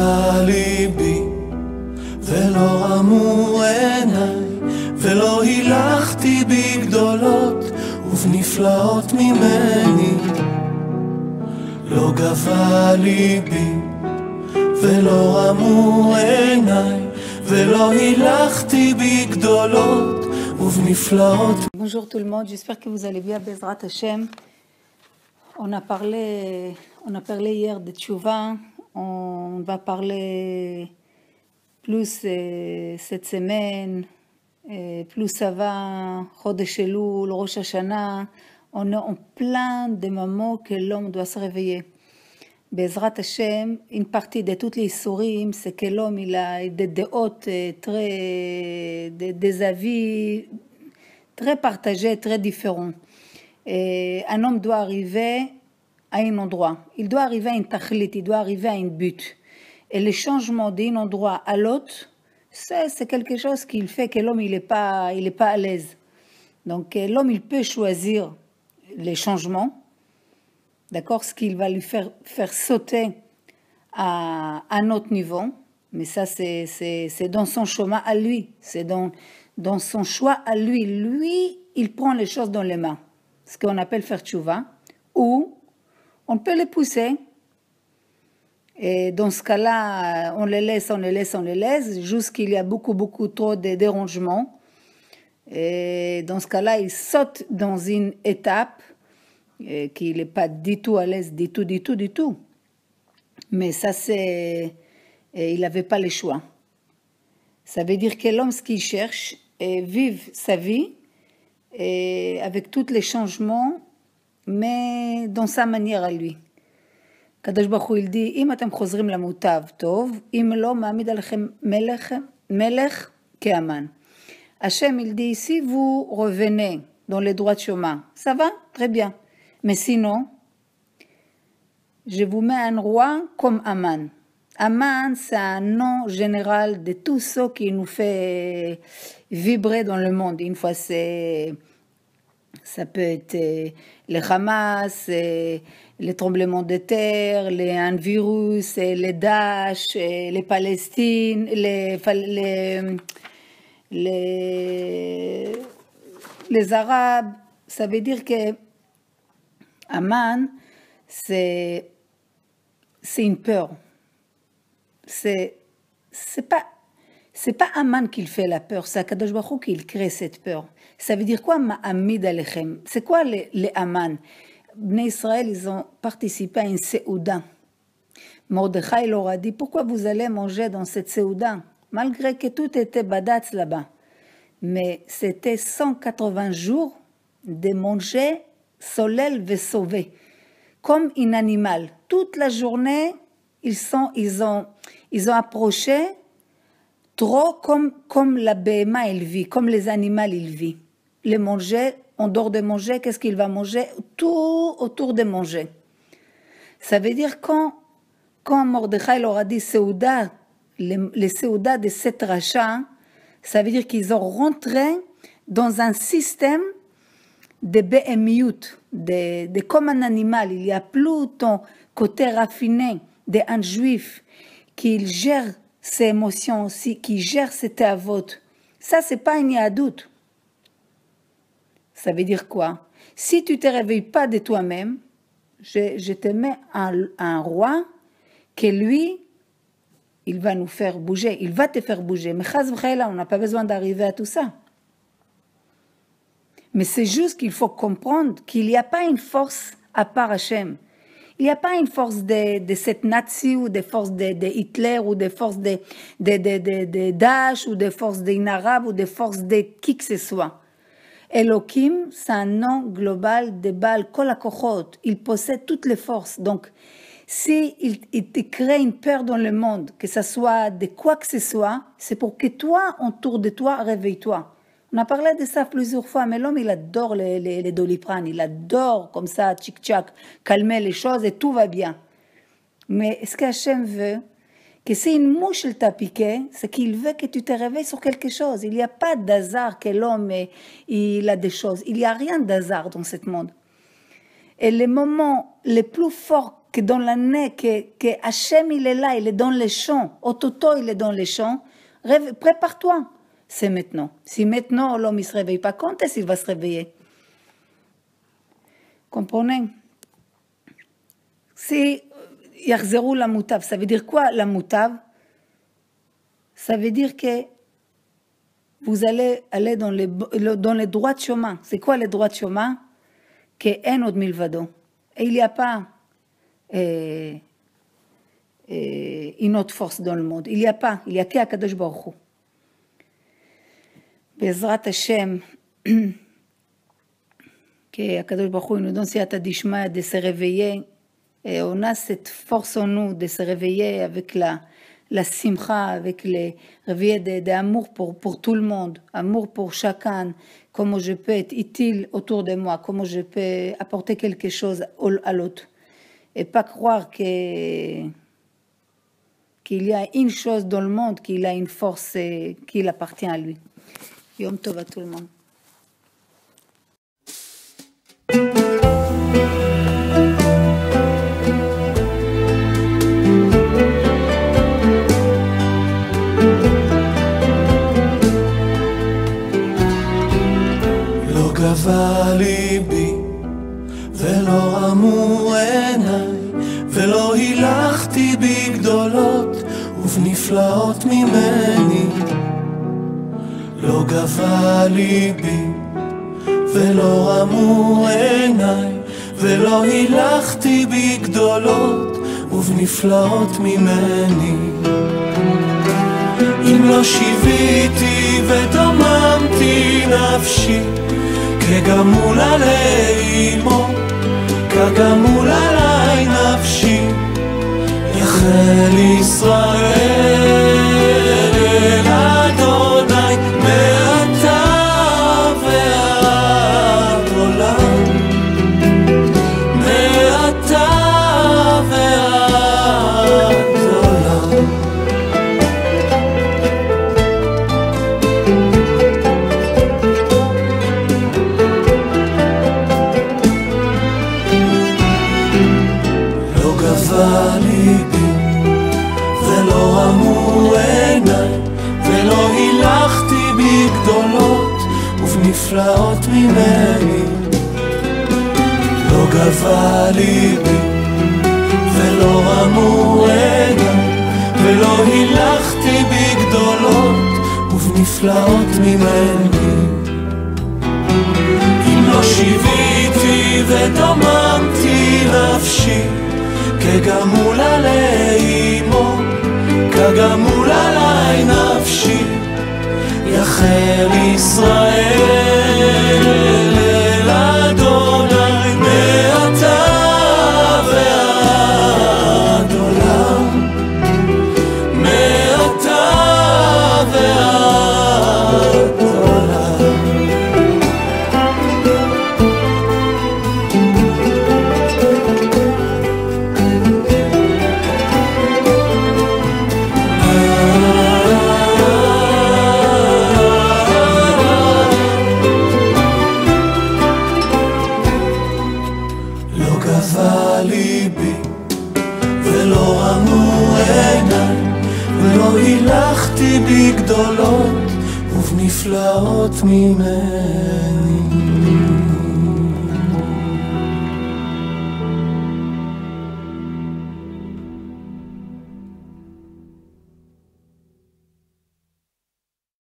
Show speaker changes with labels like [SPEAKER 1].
[SPEAKER 1] גבה ליבי ולא רמו עיניי ולא הילכתי בגדולות ובנפלאות ממני לא גבה ליבי ולא רמו עיניי ולא הילכתי בגדולות ובנפלאות.
[SPEAKER 2] Bonjour tout le monde, j'espère que vous allez bien, Bezrat Hashem. On a parlé hier de Tchouva, on va parler plus cette semaine, plus ça va, Chodesh Elul, Rosh Hashanah, on est en plein de moments que l'homme doit se réveiller. Bezrat Hashem, une partie de toutes les souris, c'est que l'homme il a des déotes, des avis très partagés, très différents. Et un homme doit arriver à un endroit, il doit arriver à une tachlit, il doit arriver à un but. Et le changement d'un endroit à l'autre, c'est quelque chose qui fait que l'homme il est pas à l'aise. Donc l'homme il peut choisir les changements, d'accord, ce qu'il va lui faire sauter à un autre niveau, mais ça c'est dans son chemin à lui, c'est dans son choix à lui. Lui, il prend les choses dans les mains, ce qu'on appelle faire tchouva, ou on peut les pousser. Et dans ce cas-là, on les laisse, jusqu'il y a beaucoup trop de dérangements. Et dans ce cas-là, il saute dans une étape qu'il n'est pas du tout à l'aise, du tout. Mais ça, il n'avait pas le choix. Ça veut dire que l'homme, ce qu'il cherche, est vivre sa vie et avec tous les changements, mais dans sa manière à lui. Kadosh Baruch Hu, il dit, אם אתם חוזרים למוטב, טוב, אם לא, מעמיד עליכם מלך כאמן. Hachem, il dit, si vous revenez dans les droits de chemin, ça va, très bien. Mais sinon, je vous mets un roi comme Aman. Aman, c'est un nom général de tout ce qui nous fait vibrer dans le monde. Une fois, ça peut être les Hamas, les tremblements de terre, un virus, les Daesh, les Palestines, les Arabes. Ça veut dire que Aman, c'est une peur. C'est pas Aman qui fait la peur, c'est Kadosh Baruch Hu qui crée cette peur. Ça veut dire quoi, Ma'amid Alechem? C'est quoi les Aman? Bnei Israël, ils ont participé à une séouda. Mordechai leur a dit, pourquoi vous allez manger dans cette séouda? Malgré que tout était badatz là-bas. Mais c'était 180 jours de manger solel ve sauvé, comme un animal. Toute la journée, ils ont approché trop comme la béma il vit, comme les animaux il vit. Les manger, en dehors de manger, qu'est-ce qu'il va manger? Tout autour de manger. Ça veut dire quand Mordechai leur a dit Séouda, les Séouda de cette rachat, ça veut dire qu'ils ont rentré dans un système de BMIut, de comme un animal. Il n'y a plus ton côté raffiné d'un juif qui gère ses émotions aussi, qui gère ses théavotes. Ça, c'est pas une yadout. Ça veut dire quoi? Si tu ne te réveilles pas de toi-même, je te mets un roi que lui, il va nous faire bouger, il va te faire bouger. Mais chas v'chayla, on n'a pas besoin d'arriver à tout ça. Mais c'est juste qu'il faut comprendre qu'il n'y a pas une force à part Hachem. Il n'y a pas une force de cette Nazi ou des forces de Hitler ou des forces de Daesh ou des forces d'un Arabe ou des forces de qui que ce soit. Elohim, c'est un nom global de Baal Kol HaKochot. Il possède toutes les forces. Donc, si il te crée une peur dans le monde, que ce soit de quoi que ce soit, c'est pour que toi, autour de toi, réveille-toi. On a parlé de ça plusieurs fois, mais l'homme, il adore les Doliprane, il adore comme ça, tchic-tchac, calmer les choses et tout va bien. Mais est-ce qu'Hachem veut que si une mouche t'a piqué, c'est qu'il veut que tu te réveilles sur quelque chose. Il n'y a pas d'hasard que l'homme, il a des choses. Il n'y a rien d'hasard dans ce monde. Et les moments les plus forts que dans l'année, que Hachem il est là, il est dans les champs, Ototo il est dans les champs, prépare-toi, c'est maintenant. Si maintenant l'homme ne se réveille pas, quand est-ce qu'il va se réveiller? Comprenez? Si Yachzeru la moutav, ça veut dire quoi la moutav? Ça veut dire que vous allez aller dans les droits de chemin. C'est quoi les droits de chemin? Que en od milvado. Et il n'y a pas une autre force dans le monde. Il n'y a pas. Il n'y a qu'Akadosh Baruch Hu. Bezrat Hashem, que Akadosh Baruch Hu nous donne siyata dishma de se réveiller. Et on a cette force en nous de se réveiller avec la simcha, avec les réveils d'amour pour tout le monde, amour pour chacun, comment je peux être utile autour de moi, comment je peux apporter quelque chose à l'autre. Et pas croire qu'il y a une chose dans le monde, qu'il a une force qui appartient à lui. Yom Tov à tout le monde.
[SPEAKER 1] גבה ליבי ולא רמו עיניי ולא הילכתי בגדולות ובנפלאות ממני לא גבה ליבי ולא רמו עיניי ולא הילכתי בגדולות ובנפלאות ממני אם לא שיוויתי ודוממתי נפשי כגמול עלי אמו, כגמול עלי נפשי, יחל ישראל אל אדוני מעתה ועד עולם, מעתה ועד עולם. ליבי ולא רמו עיניי ולא הילכתי בגדולות ובנפלאות ממני לא גבה ליבי ולא רמו עיניי ולא הילכתי בגדולות ובנפלאות ממני אם לא שיוויתי ודוממתי נפשי כגמול עלי אמו, כגמול עלי נפשי, יחל ישראל אל אדוני מעתה ועד עולם, מעתה ועד עולם. ולא הילכתי בגדולות ובנפלאות ממני